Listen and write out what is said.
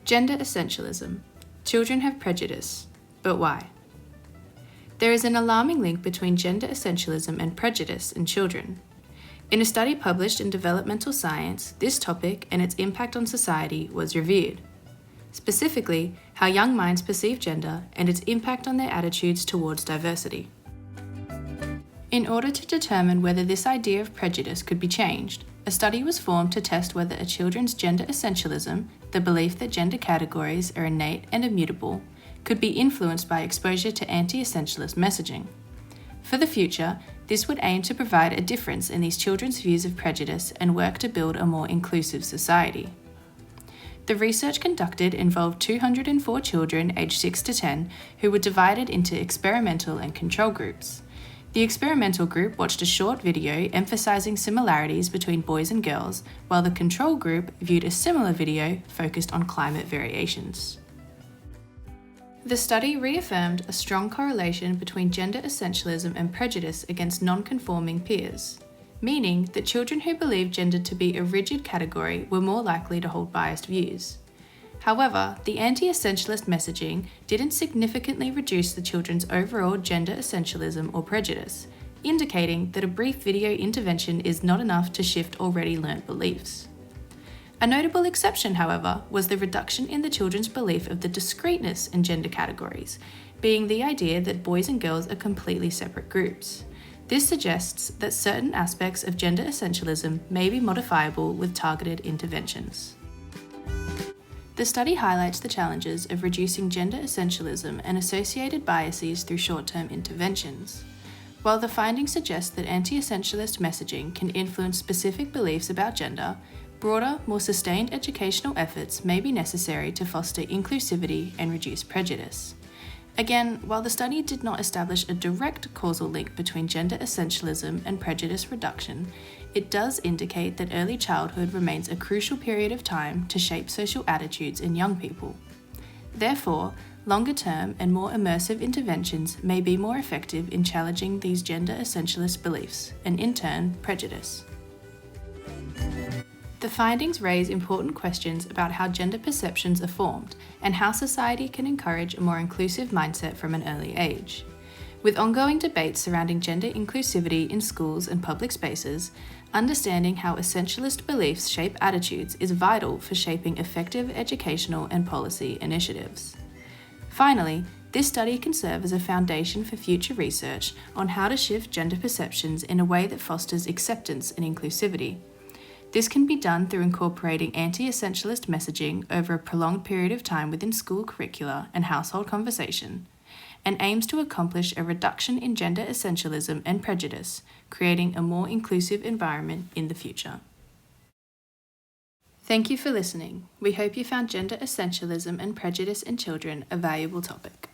Gender essentialism. Children have prejudice, but why? There is an alarming link between gender essentialism and prejudice in children. In a study published in Developmental Science, this topic and its impact on society was reviewed. Specifically, how young minds perceive gender and its impact on their attitudes towards diversity. In order to determine whether this idea of prejudice could be changed, a study was formed to test whether a children's gender essentialism, the belief that gender categories are innate and immutable, could be influenced by exposure to anti-essentialist messaging. For the future, this would aim to provide a difference in these children's views of prejudice and work to build a more inclusive society. The research conducted involved 204 children aged 6 to 10 who were divided into experimental and control groups. The experimental group watched a short video emphasizing similarities between boys and girls, while the control group viewed a similar video focused on climate variations. The study reaffirmed a strong correlation between gender essentialism and prejudice against non-conforming peers, meaning that children who believed gender to be a rigid category were more likely to hold biased views. However, the anti-essentialist messaging didn't significantly reduce the children's overall gender essentialism or prejudice, indicating that a brief video intervention is not enough to shift already learnt beliefs. A notable exception, however, was the reduction in the children's belief of the discreteness in gender categories, being the idea that boys and girls are completely separate groups. This suggests that certain aspects of gender essentialism may be modifiable with targeted interventions. The study highlights the challenges of reducing gender essentialism and associated biases through short-term interventions. While the findings suggest that anti-essentialist messaging can influence specific beliefs about gender, broader, more sustained educational efforts may be necessary to foster inclusivity and reduce prejudice. Again, while the study did not establish a direct causal link between gender essentialism and prejudice reduction, it does indicate that early childhood remains a crucial period of time to shape social attitudes in young people. Therefore, longer-term and more immersive interventions may be more effective in challenging these gender essentialist beliefs, and in turn, prejudice. The findings raise important questions about how gender perceptions are formed and how society can encourage a more inclusive mindset from an early age. With ongoing debates surrounding gender inclusivity in schools and public spaces, understanding how essentialist beliefs shape attitudes is vital for shaping effective educational and policy initiatives. Finally, this study can serve as a foundation for future research on how to shift gender perceptions in a way that fosters acceptance and inclusivity. This can be done through incorporating anti-essentialist messaging over a prolonged period of time within school curricula and household conversation, and aims to accomplish a reduction in gender essentialism and prejudice, creating a more inclusive environment in the future. Thank you for listening. We hope you found gender essentialism and prejudice in children a valuable topic.